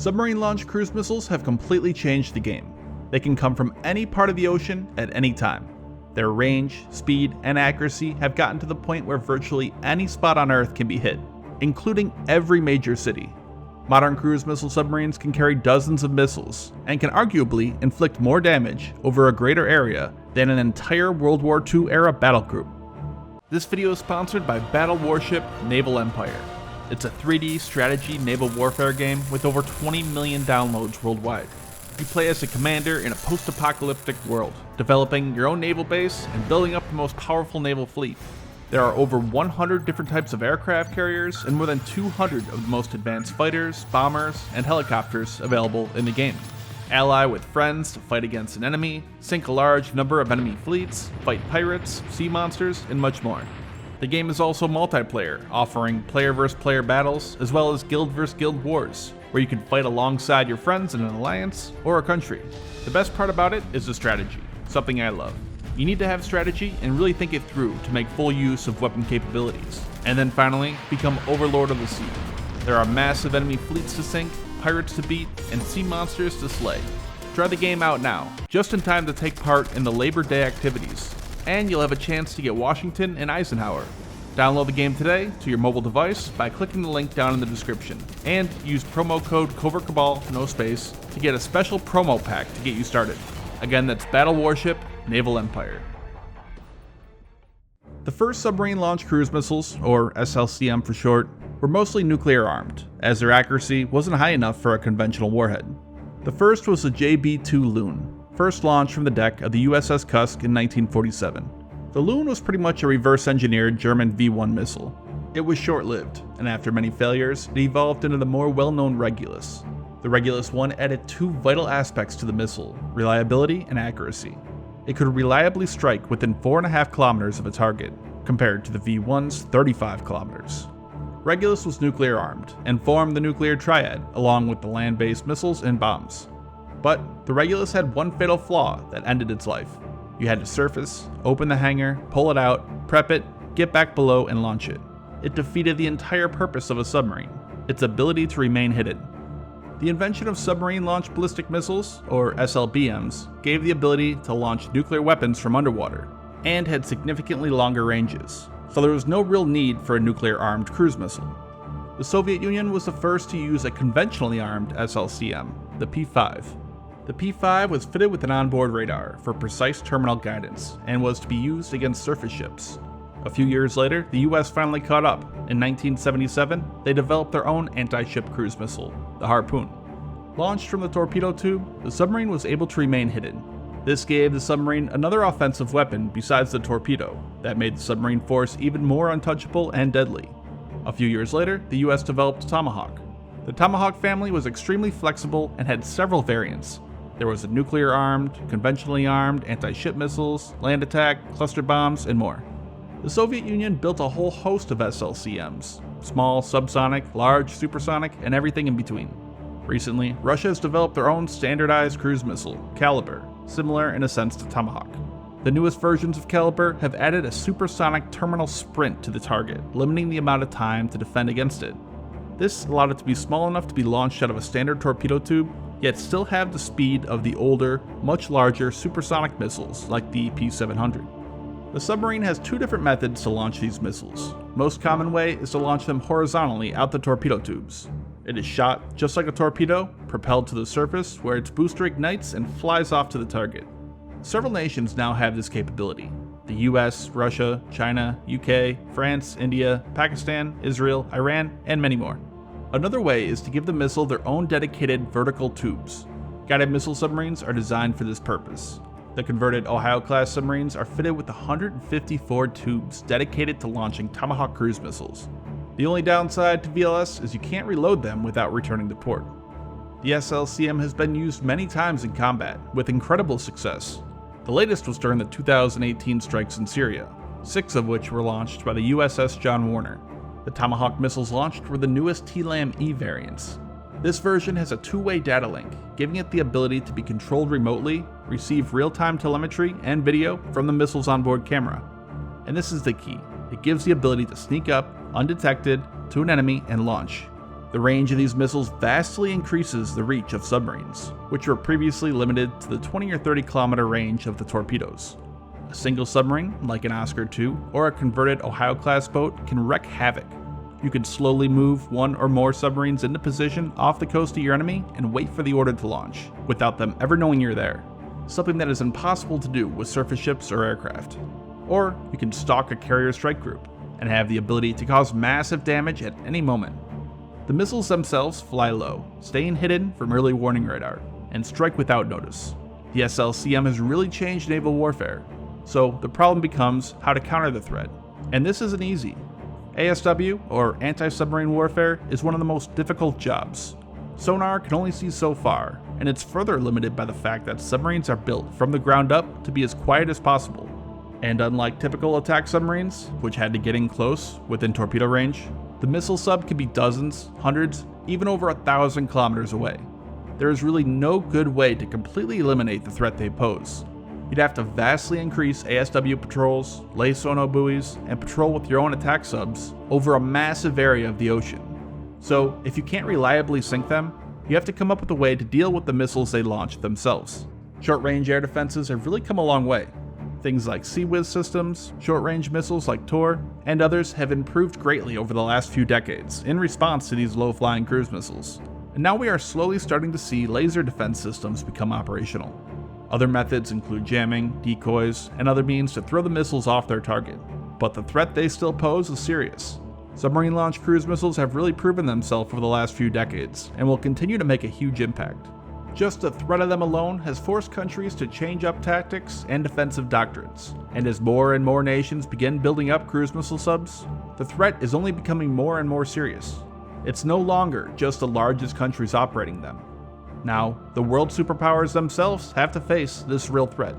Submarine-launched cruise missiles have completely changed the game. They can come from any part of the ocean at any time. Their range, speed, and accuracy have gotten to the point where virtually any spot on Earth can be hit, including every major city. Modern cruise missile submarines can carry dozens of missiles, and can arguably inflict more damage over a greater area than an entire World War II era battle group. This video is sponsored by Battle Warship Naval Empire. It's a 3D strategy naval warfare game with over 20 million downloads worldwide. You play as a commander in a post-apocalyptic world, developing your own naval base and building up the most powerful naval fleet. There are over 100 different types of aircraft carriers and more than 200 of the most advanced fighters, bombers, and helicopters available in the game. Ally with friends to fight against an enemy, sink a large number of enemy fleets, fight pirates, sea monsters, and much more. The game is also multiplayer, offering player versus player battles, as well as guild versus guild wars, where you can fight alongside your friends in an alliance or a country. The best part about it is the strategy, something I love. You need to have strategy and really think it through to make full use of weapon capabilities. And then finally, become Overlord of the Sea. There are massive enemy fleets to sink, pirates to beat, and sea monsters to slay. Try the game out now, just in time to take part in the Labor Day activities, and you'll have a chance to get Washington and Eisenhower. Download the game today to your mobile device by clicking the link down in the description, and use promo code COVERTCABAL, no space, to get a special promo pack to get you started. Again, that's Battle Warship Naval Empire. The first submarine-launched cruise missiles, or SLCM for short, were mostly nuclear-armed, as their accuracy wasn't high enough for a conventional warhead. The first was the JB-2 Loon, first launched from the deck of the USS Kursk in 1947. The Loon was pretty much a reverse-engineered German V-1 missile. It was short-lived, and after many failures, it evolved into the more well-known Regulus. The Regulus 1 added two vital aspects to the missile: reliability and accuracy. It could reliably strike within 4.5 kilometers of a target, compared to the V-1's 35 kilometers. Regulus was nuclear-armed, and formed the nuclear triad, along with the land-based missiles and bombs. But the Regulus had one fatal flaw that ended its life. You had to surface, open the hangar, pull it out, prep it, get back below, and launch it. It defeated the entire purpose of a submarine, its ability to remain hidden. The invention of submarine-launched ballistic missiles, or SLBMs, gave the ability to launch nuclear weapons from underwater, and had significantly longer ranges, so there was no real need for a nuclear-armed cruise missile. The Soviet Union was the first to use a conventionally armed SLCM, the P-5. The P-5 was fitted with an onboard radar for precise terminal guidance, and was to be used against surface ships. A few years later, the US finally caught up. In 1977, they developed their own anti-ship cruise missile, the Harpoon. Launched from the torpedo tube, the submarine was able to remain hidden. This gave the submarine another offensive weapon besides the torpedo, that made the submarine force even more untouchable and deadly. A few years later, the US developed the Tomahawk. The Tomahawk family was extremely flexible and had several variants. There was a nuclear-armed, conventionally armed, anti-ship missiles, land attack, cluster bombs, and more. The Soviet Union built a whole host of SLCMs, small, subsonic, large, supersonic, and everything in between. Recently, Russia has developed their own standardized cruise missile, Caliber, similar in a sense to Tomahawk. The newest versions of Caliber have added a supersonic terminal sprint to the target, limiting the amount of time to defend against it. This allowed it to be small enough to be launched out of a standard torpedo tube, yet still have the speed of the older, much larger supersonic missiles like the P-700. The submarine has two different methods to launch these missiles. Most common way is to launch them horizontally out the torpedo tubes. It is shot just like a torpedo, propelled to the surface where its booster ignites and flies off to the target. Several nations now have this capability: the US, Russia, China, UK, France, India, Pakistan, Israel, Iran, and many more. Another way is to give the missile their own dedicated vertical tubes. Guided missile submarines are designed for this purpose. The converted Ohio-class submarines are fitted with 154 tubes dedicated to launching Tomahawk cruise missiles. The only downside to VLS is you can't reload them without returning to port. The SLCM has been used many times in combat, with incredible success. The latest was during the 2018 strikes in Syria, 6 of which were launched by the USS John Warner. The Tomahawk missiles launched were the newest TLAM-E variants. This version has a two-way data link, giving it the ability to be controlled remotely, receive real-time telemetry and video from the missile's onboard camera. And this is the key: it gives the ability to sneak up, undetected, to an enemy and launch. The range of these missiles vastly increases the reach of submarines, which were previously limited to the 20 or 30 kilometer range of the torpedoes. A single submarine, like an Oscar II or a converted Ohio-class boat, can wreak havoc. You can slowly move one or more submarines into position off the coast of your enemy and wait for the order to launch, without them ever knowing you're there, something that is impossible to do with surface ships or aircraft. Or you can stalk a carrier strike group and have the ability to cause massive damage at any moment. The missiles themselves fly low, staying hidden from early warning radar, and strike without notice. The SLCM has really changed naval warfare, so the problem becomes how to counter the threat, and this isn't easy. ASW, or anti-submarine warfare, is one of the most difficult jobs. Sonar can only see so far, and it's further limited by the fact that submarines are built from the ground up to be as quiet as possible. And unlike typical attack submarines, which had to get in close within torpedo range, the missile sub can be dozens, hundreds, even over 1,000 kilometers away. There is really no good way to completely eliminate the threat they pose. You'd have to vastly increase ASW patrols, lay sonar buoys, and patrol with your own attack subs over a massive area of the ocean. So, if you can't reliably sink them, you have to come up with a way to deal with the missiles they launch themselves. Short-range air defenses have really come a long way. Things like Sea-Whiz systems, short-range missiles like Tor, and others have improved greatly over the last few decades in response to these low-flying cruise missiles. And now we are slowly starting to see laser defense systems become operational. Other methods include jamming, decoys, and other means to throw the missiles off their target. But the threat they still pose is serious. Submarine-launched cruise missiles have really proven themselves over the last few decades, and will continue to make a huge impact. Just the threat of them alone has forced countries to change up tactics and defensive doctrines, and as more and more nations begin building up cruise missile subs, the threat is only becoming more and more serious. It's no longer just the largest countries operating them. Now, the world superpowers themselves have to face this real threat.